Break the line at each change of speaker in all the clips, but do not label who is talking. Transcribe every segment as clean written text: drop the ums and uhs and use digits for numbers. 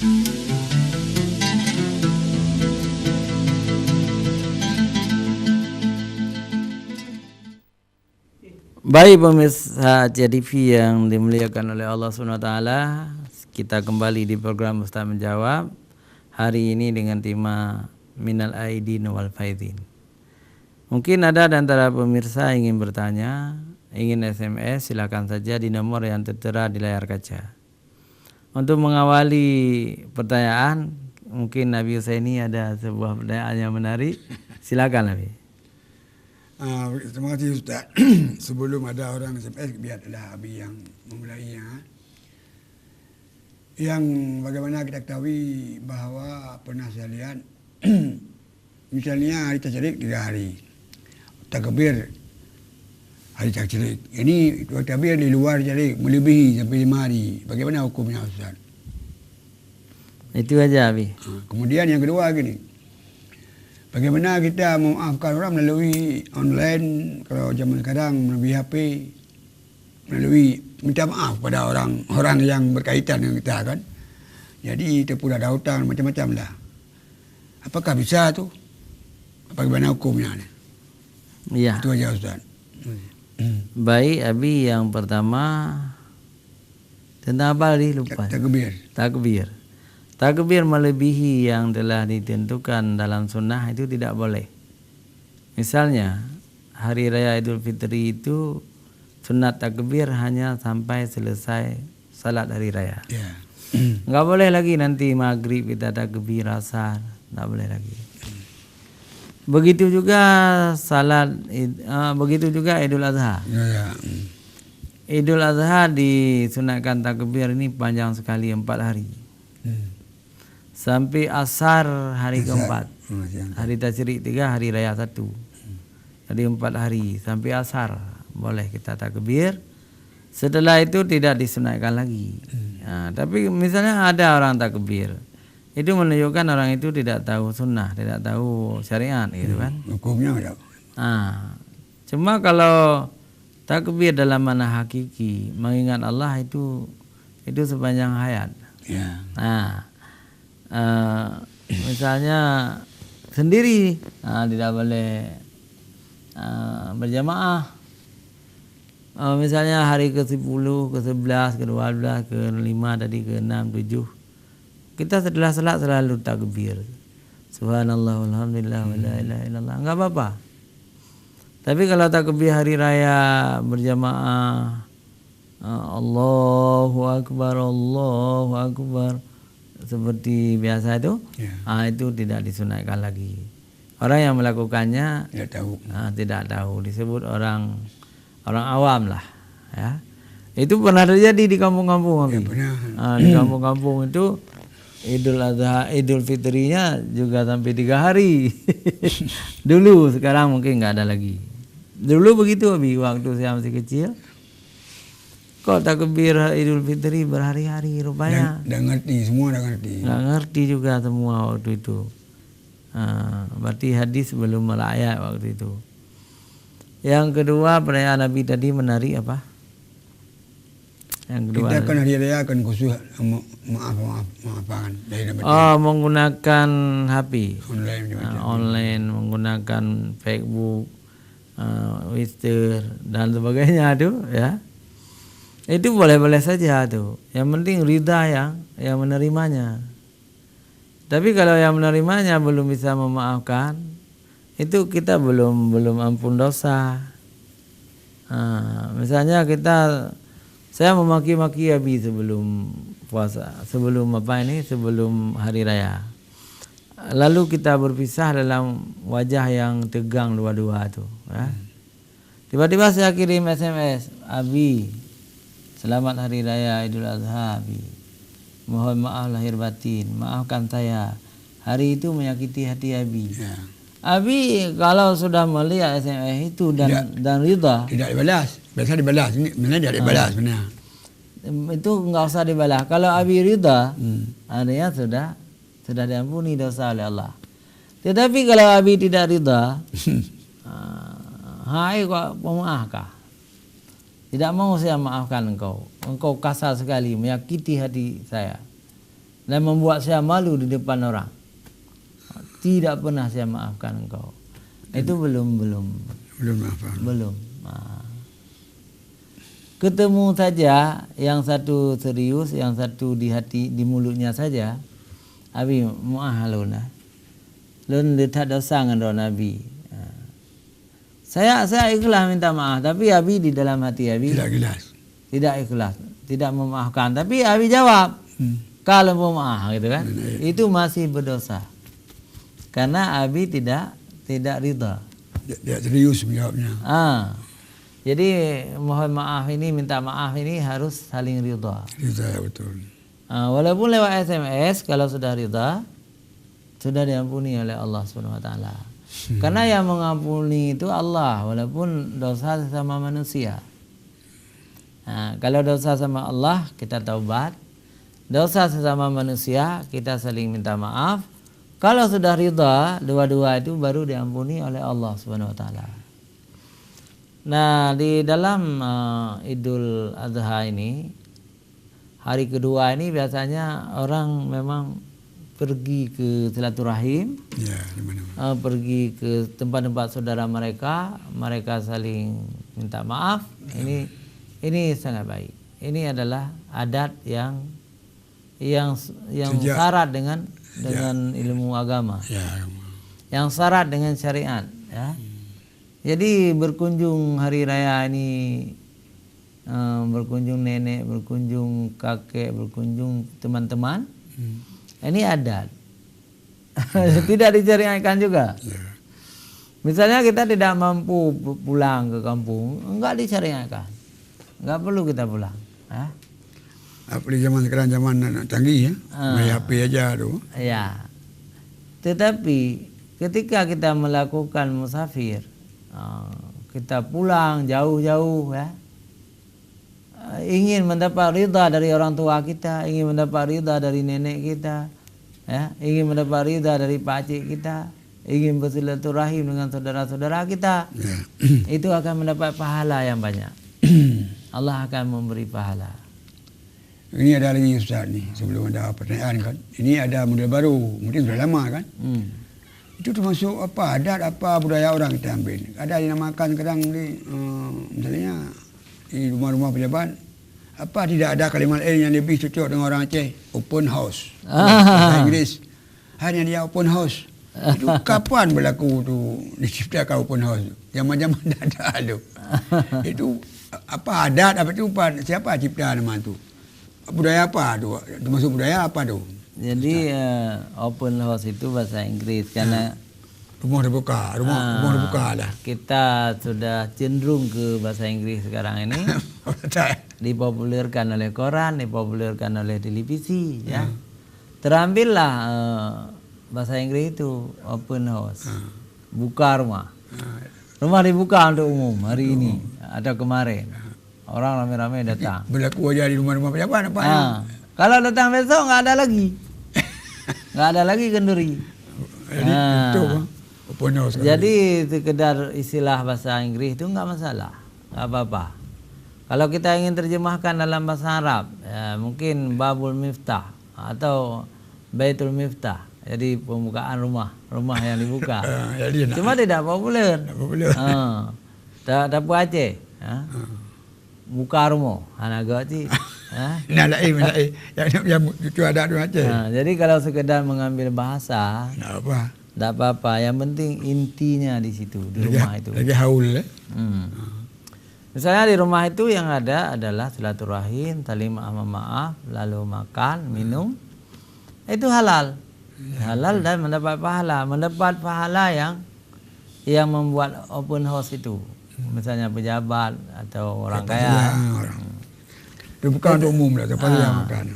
Baik pemirsa CTV yang dimuliakan oleh Allah SWT, kita kembali di program Ustaz Menjawab hari ini dengan tema Minal Aidin wal Faidin. Mungkin ada di antara pemirsa ingin bertanya, ingin SMS, silakan saja di nomor yang tertera di layar kaca. Untuk mengawali pertanyaan, mungkin Nabi Husaini ada sebuah pertanyaan yang menarik. Silakan Nabi.
Terima kasih Ustaz. Sebelum ada orang SMS, biarlah Abi yang memulainya. Yang bagaimana kita ketahui bahawa pernah saya lihat misalnya hari tasyrik 3 hari, takbir hari tasyrik. Ini takbir di luar tasyrik melebihi sampai 5 hari. Bagaimana hukumnya Ustaz?
Itu aja Abi.
Kemudian yang kedua gini, bagaimana kita memaafkan orang melalui online, kalau zaman sekarang melalui HP, melalui minta maaf pada orang yang berkaitan dengan kita kan. Jadi kita pun ada hutang macam-macam lah. Apakah bisa tu? Bagaimana hukumnya?
Iya.
Itu aja Ustaz.
Baik Abi, yang pertama tentang apa tadi lupa? Takbir. Takbir melebihi yang telah ditentukan dalam sunnah itu tidak boleh. Misalnya hari raya Idul Fitri itu sunat takbir hanya sampai selesai salat hari raya. Enggak boleh lagi nanti maghrib kita takbir asar, enggak boleh lagi. Begitu juga begitu juga Idul Adha. Idul Adha disunatkan takbir ini panjang sekali 4 hari. Sampai asar hari keempat. Hari tasyrik 3, hari raya 1. Jadi 4 hari sampai asar boleh kita takbir. Setelah itu tidak disunatkan lagi. Tapi misalnya ada orang takbir, itu menunjukkan orang itu tidak tahu sunnah, tidak tahu syariat, gitu kan?
Hukumnya ada.
Cuma kalau takbir dalam makna hakiki, mengingat Allah itu sepanjang hayat. Misalnya sendiri tidak boleh berjamaah. Misalnya hari ke-10, ke-11, ke-12, ke-5, tadi ke-6, 7. Kita setelah salat selalu takbir. Subhanallah, alhamdulillah, wa la ilaha illallah. Enggak apa-apa. Tapi kalau takbir hari raya berjamaah, Allahu Akbar, Allahu Akbar, seperti biasa itu, itu tidak disunatkan lagi. Orang yang melakukannya tidak tahu, disebut orang awam lah, ya. Itu pernah terjadi di kampung-kampung. Di kampung-kampung itu Idul Adha, Idul Fitrinya juga sampai 3 hari. Dulu, sekarang mungkin nggak ada lagi. Dulu begitu Abi, waktu saya masih kecil. Kok takbir Idul Fitri berhari-hari rupanya.
Semua dah ngerti.
Nggak ngerti juga semua waktu itu. Berarti hadis belum melayat waktu itu. Yang kedua, perayaan Nabi tadi menarik apa? Yang kedua.
Kita kan hari raya akan khusus maafan.
Menggunakan HP. Online, menggunakan Facebook, Twitter dan sebagainya itu, ya. Itu boleh-boleh saja tuh. Yang penting ridha yang menerimanya. Tapi kalau yang menerimanya belum bisa memaafkan, itu kita belum ampun dosa. Misalnya saya memaki-maki Abi sebelum puasa, sebelum hari raya. Lalu kita berpisah dalam wajah yang tegang dua-dua tuh, ya. Tiba-tiba saya kirim SMS, Abi, selamat hari raya Idul Adha Abi. Mohon maaf lahir batin, maafkan saya. Hari itu menyakiti hati Abi. Abi kalau sudah melihat SMS itu dan ridha,
tidak dibalas. Biasa dibalas. Ini benar tidak dibalas benar.
Itu enggak usah dibalas. Kalau Abi ridha, artinya sudah diampuni dosa oleh Allah. Tetapi kalau Abi tidak ridha, hai kok pemaafkah? Tidak mau saya maafkan engkau. Engkau kasar sekali, menyakiti hati saya. dan membuat saya malu di depan orang. Tidak pernah saya maafkan engkau. Itu belum
maafkan.
Belum. Ketemu saja, yang satu serius, yang satu di hati, di mulutnya saja. Abi muah luna. Lun dekat dosa dengan Nabi. Saya ikhlas minta maaf, tapi Abi di dalam hati Abi tidak ikhlas, tidak memaafkan. Tapi Abi jawab, kalau mau maaf gitu kan, itu masih berdosa. Karena Abi tidak ridha.
Dia serius menjawabnya.
Jadi mohon maaf ini, minta maaf ini harus saling ridha.
Ridha, betul.
Walaupun lewat SMS, kalau sudah ridha, sudah diampuni oleh Allah Subhanahu Wa Taala. Karena yang mengampuni itu Allah, walaupun dosa sesama manusia. Kalau dosa sama Allah kita taubat, dosa sesama manusia kita saling minta maaf. Kalau sudah ridha, dua-dua itu baru diampuni oleh Allah Subhanahu Wa Taala. Nah, di dalam Idul Adha ini, hari kedua ini biasanya orang memang pergi ke silaturahim, pergi ke tempat-tempat saudara mereka saling minta maaf. Ini sangat baik. Ini adalah adat yang syarat dengan ilmu agama, yang syarat dengan syariat. Ya. Jadi berkunjung hari raya ini, berkunjung nenek, berkunjung kakek, berkunjung teman-teman, ini adat. Tidak disyariatkan juga. Misalnya kita tidak mampu pulang ke kampung, enggak disyariatkan, enggak perlu kita pulang.
Apalagi zaman sekarang zaman canggih ya, main HP aja tuh.
Ya. Tetapi ketika kita melakukan musafir, kita pulang jauh-jauh ya, ingin mendapat ridha dari orang tua kita, ingin mendapat ridha dari nenek kita, ya, ingin mendapat ridha dari pakcik kita, ingin bersilaturahim dengan saudara-saudara kita, itu akan mendapat pahala yang banyak. Allah akan memberi pahala.
Ini ada lagi Ustaz ni, sebelum ada pertanyaan kan. Ini ada model baru, mungkin sudah lama kan. Itu termasuk apa adat, apa budaya orang kita ambil. Ada yang dinamakan kadang di misalnya di rumah-rumah pejabat, apa tidak ada kalimat yang lebih cocok dengan orang Aceh, open house. Bahasa Inggeris hanya dia open house. Itu kapan berlaku tu diciptakan open house? Zaman-zaman dah ada tu. Itu apa adat apa tu, siapa cipta nama tu? Budaya apa tu? Termasuk budaya apa tu?
Jadi open house itu bahasa Inggris karena
rumah terbuka, rumah terbuka dah.
Kita sudah cenderung ke bahasa Inggris sekarang ini. Dipopulerkan oleh koran, dipopulerkan oleh televisi, ya. Terambillah bahasa Inggris itu open house. Buka rumah. Rumah dibuka untuk umum hari ini atau kemarin. Orang ramai-ramai datang.
Berlaku aja di rumah-rumah pejabat apa?
Kalau datang besok enggak ada lagi. Enggak ada lagi kenduri. Jadi sekedar istilah bahasa Inggris itu enggak masalah. Enggak apa-apa. Kalau kita ingin terjemahkan dalam bahasa Arab, ya, mungkin Babul Miftah atau Baitul Miftah. Jadi pembukaan rumah yang dibuka. Cuma tidak populer. Tak Aceh. Buka rumah anak gaji.
Nak lain yang itu ada tu Aceh.
Jadi kalau sekedar mengambil bahasa, tak apa-apa. Yang penting intinya di situ, di rumah itu.
Lagi haul.
Misalnya di rumah itu yang ada adalah silaturahim, saling maaf, lalu makan, minum. Itu halal. Halal dan mendapat pahala. Mendapat pahala yang membuat open house itu. Misalnya pejabat atau orang kaya.
Itu bukan untuk umum lah,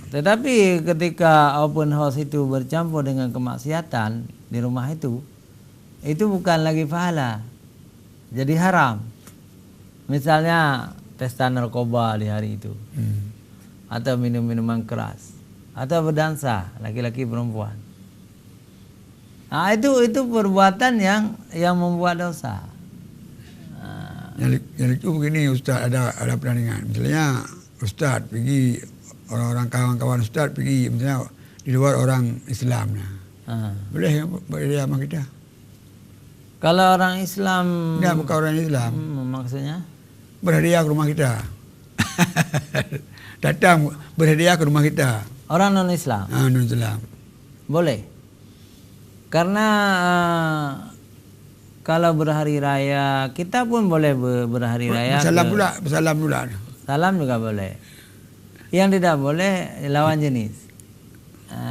tetapi ketika open house itu bercampur dengan kemaksiatan di rumah itu bukan lagi pahala, jadi haram. Misalnya pesta narkoba di hari itu, atau minum minuman keras, atau berdansa laki-laki perempuan. Nah, itu perbuatan yang membuat dosa.
Yang itu begini Ustaz, ada pertandingan. Misalnya Ustaz pergi, orang-orang kawan-kawan Ustaz pergi misalnya di luar orang Islam. Boleh berhadiah sama kita?
Kalau orang Islam...
Enggak, bukan orang Islam.
Maksudnya?
Berhadiah ke rumah kita. Datang berhadiah ke rumah kita.
Orang non-Islam?
Non-Islam.
Boleh. Karena kalau berhari raya, kita pun boleh berhari raya.
Bersalam pula.
Salam juga boleh. Yang tidak boleh lawan jenis.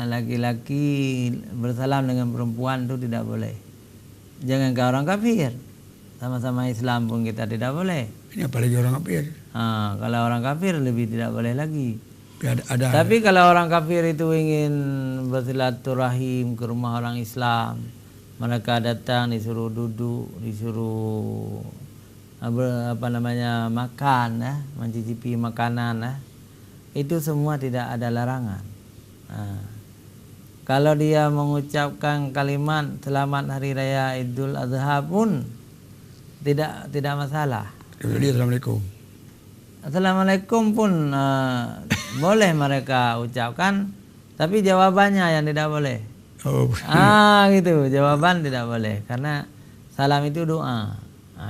Laki-laki bersalam dengan perempuan itu tidak boleh. Jangan ke orang kafir. Sama-sama Islam pun kita tidak boleh.
Ini apalagi orang kafir.
Kalau orang kafir lebih tidak boleh lagi.
Ada.
Tapi kalau orang kafir itu ingin bersilaturahim ke rumah orang Islam, mereka datang disuruh duduk, disuruh makan, mencicipi makanan, itu semua tidak ada larangan. Kalau dia mengucapkan kalimat selamat hari raya Idul Adha pun tidak masalah.
Assalamualaikum.
Assalamualaikum pun boleh mereka ucapkan, tapi jawabannya yang tidak boleh. Gitu, jawaban tidak boleh karena salam itu doa.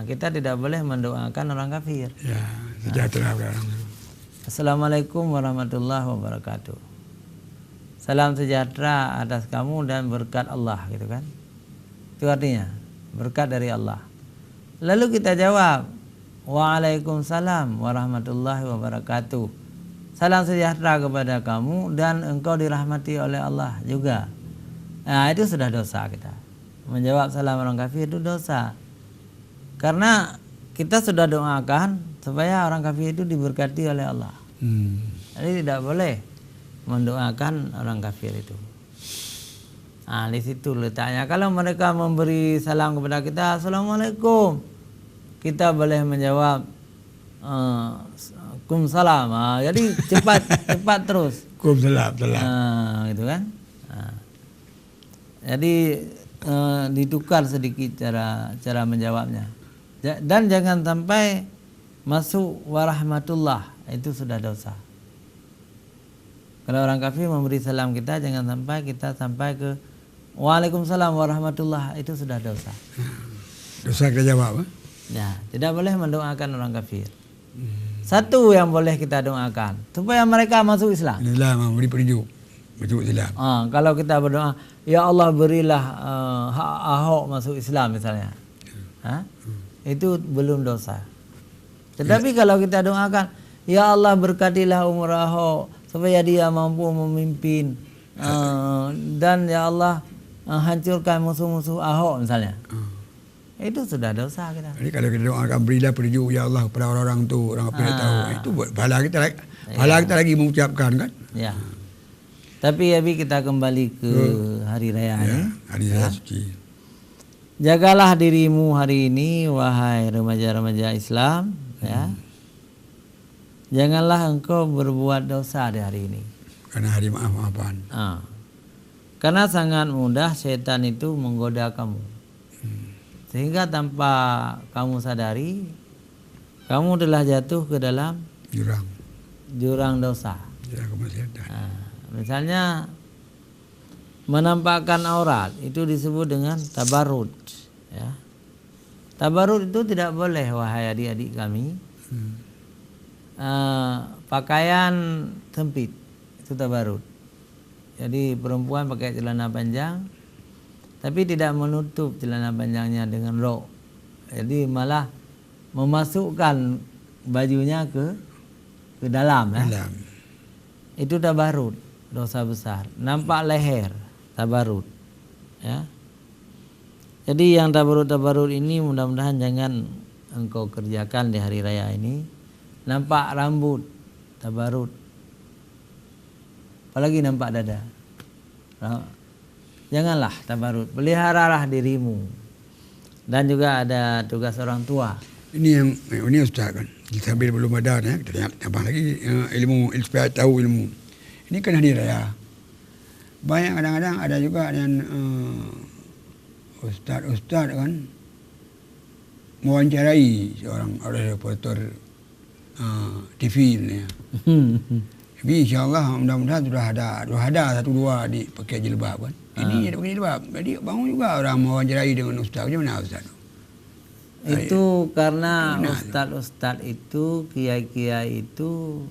Kita tidak boleh mendoakan orang kafir.
Ya, sejahtera.
Assalamualaikum warahmatullahi wabarakatuh. Salam sejahtera atas kamu dan berkat Allah, gitu kan? Itu artinya berkat dari Allah. Lalu kita jawab, Waalaikumsalam warahmatullahi wabarakatuh. Salam sejahtera kepada kamu dan engkau dirahmati oleh Allah juga. Itu sudah dosa kita. Menjawab salam orang kafir itu dosa. Karena kita sudah doakan supaya orang kafir itu diberkati oleh Allah. Jadi tidak boleh mendoakan orang kafir itu. Di situ letaknya. Kalau mereka memberi salam kepada kita, Assalamualaikum, kita boleh menjawab Kumsalam. Jadi cepat terus.
Kumsalam.
Gitu kan. Jadi ditukar sedikit cara menjawabnya. Dan jangan sampai masuk warahmatullah, itu sudah dosa. Kalau orang kafir memberi salam kita, jangan sampai ke Waalaikumsalam warahmatullah, itu sudah dosa.
Dosa kita jawab.
Ya, tidak boleh mendoakan orang kafir. Satu yang boleh kita doakan supaya mereka masuk Islam.
Islam memberi petunjuk masuk Islam.
Kalau kita berdoa, ya Allah berilah Ahok masuk Islam misalnya, itu belum dosa. Tetapi kalau kita doakan, ya Allah berkatilah umur Ahok supaya dia mampu memimpin, dan ya Allah hancurkan musuh-musuh Ahok misalnya. Itu sudah dosa kita.
Jadi kalau kita doakan berilah petunjuk ya Allah kepada orang-orang tu, orang apa tahu, itu pahala kita lagi mengucapkan kan?
Ya. Tapi kita kembali ke hari raya ini.
Hari raya suci.
Jagalah dirimu hari ini wahai remaja-remaja Islam, ya. Janganlah engkau berbuat dosa di hari ini.
Karena hari maaf-maafan.
Karena sangat mudah setan itu menggoda kamu. Sehingga tanpa kamu sadari, kamu telah jatuh ke dalam jurang dosa. Misalnya menampakkan aurat, itu disebut dengan tabarrud, ya. Tabarrud itu tidak boleh wahai adik-adik kami. Pakaian sempit itu tabarrud. Jadi perempuan pakai celana panjang tapi tidak menutup celana panjangnya dengan rok. Jadi malah memasukkan bajunya ke dalam, ya. Itu tabarrud, dosa besar. Nampak leher, tabarrud, ya. Jadi yang tabarrud ini mudah-mudahan jangan engkau kerjakan di hari raya ini. Nampak rambut, tabarrud. Apalagi nampak dada. Janganlah tabarrud. Peliharalah dirimu. Dan juga ada tugas orang tua.
Ini Ustaz kan. Sambil belum ada ya, kita tambah lagi ilmu supaya tahu ilmu. Ini kan hari raya. Banyak kadang-kadang ada juga yang ustaz kan mewawancarai seorang reporter TV ini ya. Tapi insyaAllah mudah-mudahan sudah ada satu dua di pakai jilbab kan. Ini ada pakai jilbab. Jadi bangun juga orang mewawancarai dengan ustaz. Macam mana ustaz?
Itu karena ustaz itu, kiai-kiai itu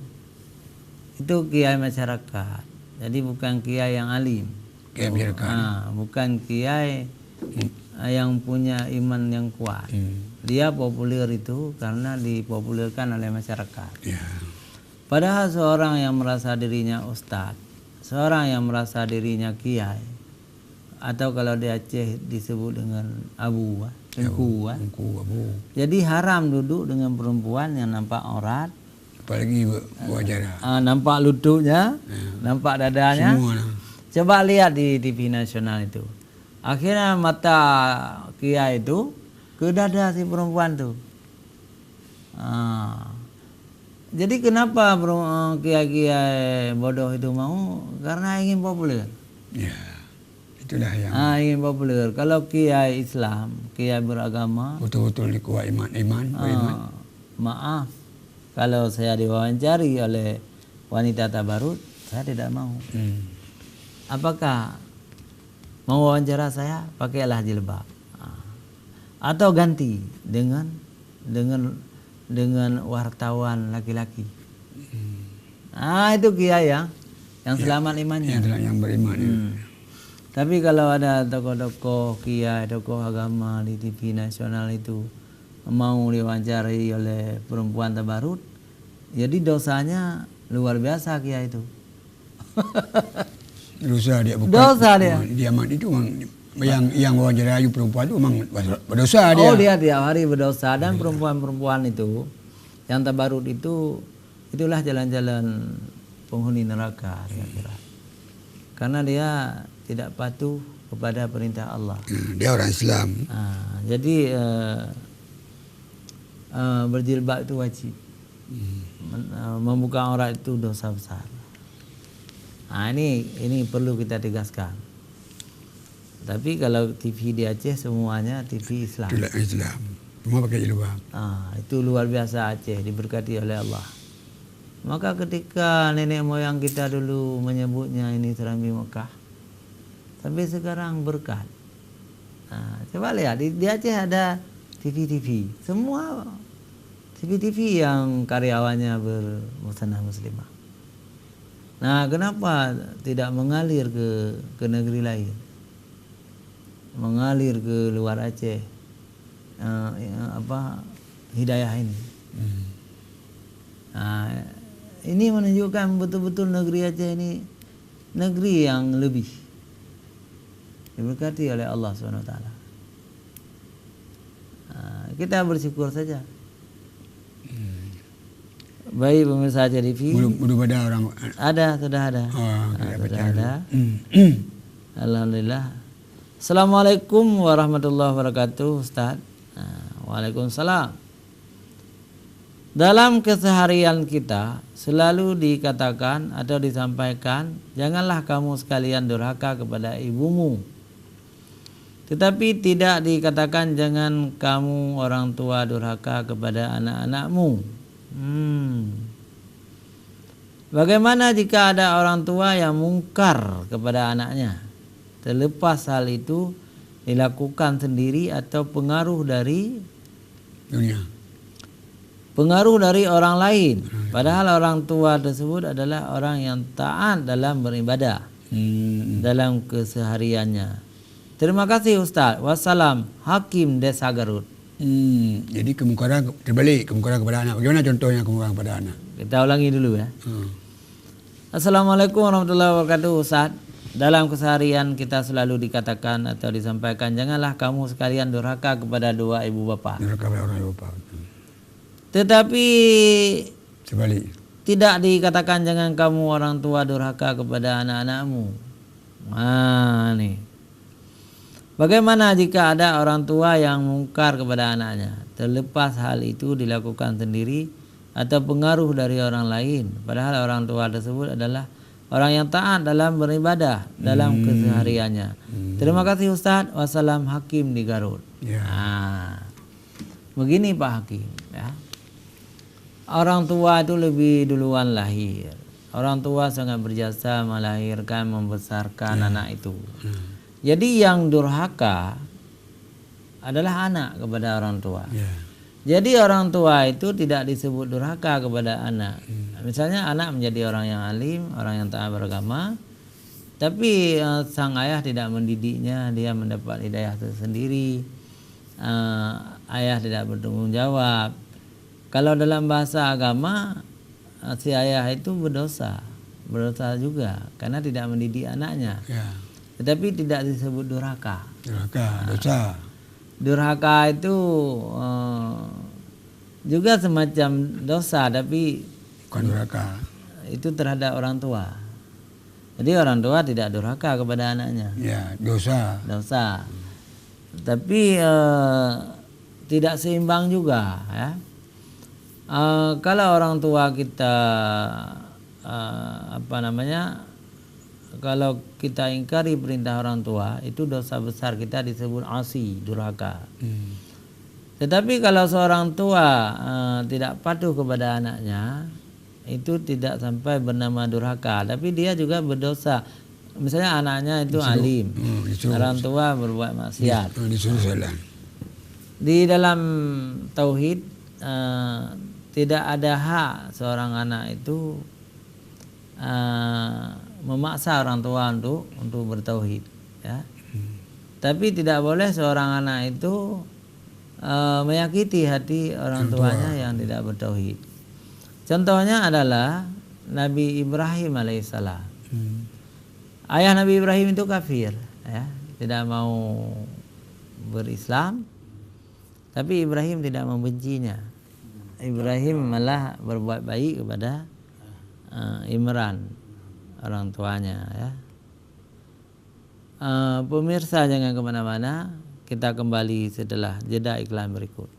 kiai masyarakat. Jadi bukan kiai yang alim.
Kiai masyarakat.
Bukan kiai yang punya iman yang kuat. Dia populer itu karena dipopulerkan oleh masyarakat.
Ya.
Padahal seorang yang merasa dirinya ustaz, seorang yang merasa dirinya kiai, atau kalau di Aceh disebut dengan abu, engku. Jadi haram duduk dengan perempuan yang nampak aurat,
apalagi wajah.
Nampak lututnya, nampak dadanya.
Semua.
Coba lihat di TV nasional itu. Akhirnya mata kiai itu ke dada si perempuan tuh. Jadi kenapa kiai-kiai bodoh itu mau? Karena ingin populer.
Ya, itulah yang.
Ingin populer. Kalau kiai Islam, kiai beragama,
betul-betul dikuat iman.
Maaf, kalau saya diwawancari oleh wanita tabarut, saya tidak mau. Apakah mau wawancara saya? Pakailah jilbab. Atau ganti dengan wartawan laki-laki. Itu kiai yang selamat imannya.
Yang beriman.
Tapi kalau ada tokoh-tokoh kiai, tokoh agama di TV nasional itu mau diwawancarai oleh perempuan tabarut, jadi dosanya luar biasa kiai itu.
Dosa dia bukan.
Dosa dia.
Dia itu yang wawancarai perempuan itu memang berdosa dia.
Dia tiap hari berdosa. Dan perempuan-perempuan itu yang tabarut itulah jalan-jalan penghuni neraka kira-kira. Karena dia tidak patuh kepada perintah Allah.
Dia orang Islam.
Jadi berjilbab itu wajib. Membuka aurat itu dosa besar. Ini perlu kita tegaskan. Tapi kalau TV di Aceh semuanya TV Islam.
Itulah Islam. Semua pakai jilbab.
Itu luar biasa Aceh, diberkati oleh Allah. Maka ketika nenek moyang kita dulu menyebutnya ini Serambi Mekah, sampai sekarang berkat. Coba lihat di Aceh ada TV. Semua TV yang karyawannya bermusanah muslimah. Nah, kenapa tidak mengalir ke negeri lain? Mengalir ke luar Aceh, hidayah ini. Ini menunjukkan betul-betul negeri Aceh ini negeri yang lebih diberkati oleh Allah SWT. Kita bersyukur saja. Baik pemirsa Aceh TV.
Belum ada orang.
Sudah ada.
Sudah
ada. Alhamdulillah. Assalamualaikum warahmatullahi wabarakatuh, Ustaz. Waalaikumsalam. Dalam keseharian kita selalu dikatakan atau disampaikan, janganlah kamu sekalian durhaka kepada ibumu. Tetapi tidak dikatakan jangan kamu orang tua durhaka kepada anak-anakmu. Bagaimana jika ada orang tua yang mungkar kepada anaknya? Terlepas hal itu dilakukan sendiri atau pengaruh dari
dunia.
Pengaruh dari orang lain. Padahal orang tua tersebut adalah orang yang taat dalam beribadah. Dalam kesehariannya. Terima kasih Ustaz. Wassalam. Hakim Desa Garut.
Jadi kemungkaran terbalik, kemungkaran kepada anak. Bagaimana contohnya kemungkaran kepada anak?
Kita ulangi dulu ya. Assalamualaikum warahmatullahi wabarakatuh Ustaz. Dalam keseharian kita selalu dikatakan atau disampaikan, janganlah kamu sekalian durhaka kepada dua ibu bapa.
Durhaka kepada orang ibu bapa.
Tetapi
sebalik.
Tidak dikatakan jangan kamu orang tua durhaka kepada anak-anakmu. Nih. Bagaimana jika ada orang tua yang mungkar kepada anaknya? Terlepas hal itu dilakukan sendiri atau pengaruh dari orang lain. Padahal orang tua tersebut adalah orang yang taat dalam beribadah dalam kesehariannya. Terima kasih Ustaz. Wassalam. Hakim di Garut. Begini Pak Hakim ya. Orang tua itu lebih duluan lahir. Orang tua sangat berjasa melahirkan, membesarkan anak itu. Jadi yang durhaka adalah anak kepada orang tua. Jadi orang tua itu tidak disebut durhaka kepada anak. Misalnya anak menjadi orang yang alim, orang yang taat beragama, tapi sang ayah tidak mendidiknya, dia mendapat hidayah tersendiri. Ayah tidak bertanggung jawab. Kalau dalam bahasa agama, si ayah itu berdosa juga karena tidak mendidik anaknya. Tetapi tidak disebut durhaka.
Dosa.
Durhaka itu juga semacam dosa, tapi
Bukan durhaka.
itu terhadap orang tua. Jadi orang tua tidak durhaka kepada anaknya.
Ya, dosa.
Tapi tidak seimbang juga, ya. Kalau orang tua kita kalau kita ingkari perintah orang tua, itu dosa besar, kita disebut asi, durhaka. Tetapi kalau seorang tua tidak patuh kepada anaknya, itu tidak sampai bernama durhaka, tapi dia juga berdosa. Misalnya anaknya itu alim, orang tua berbuat maksiat. Di dalam tauhid tidak ada hak seorang anak itu memaksa orang tua untuk bertauhid, ya. Tapi tidak boleh seorang anak itu menyakiti hati orang tuanya yang tidak bertauhid. Contohnya adalah Nabi Ibrahim alaihissalam. Ayah Nabi Ibrahim itu kafir, ya, tidak mau berislam, tapi Ibrahim tidak membencinya. Ibrahim malah berbuat baik kepada Imran, orang tuanya, ya. Pemirsa jangan kemana-mana, kita kembali setelah jeda iklan berikut.